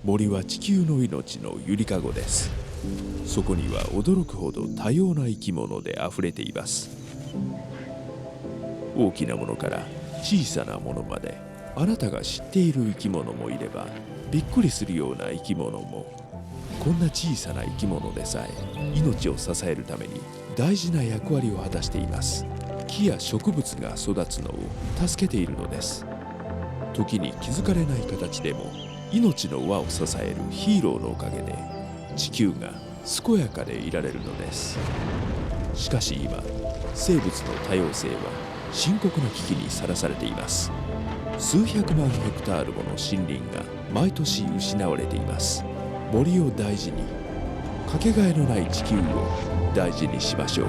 森は地球の命のゆりかごです。そこには驚くほど多様な生き物であふれています。大きなものから小さなものまで、あなたが知っている生き物もいれば、びっくりするような生き物も。こんな小さな生き物でさえ命を支えるために大事な役割を果たしています。木や植物が育つのを助けているのです。時に気づかれない形でも命の輪を支えるヒーローのおかげで地球が健やかでいられるのです。しかし今、生物の多様性は深刻な危機にさらされています。数百万ヘクタールもの森林が毎年失われています。森を大事に、かけがえのない地球を大事にしましょう。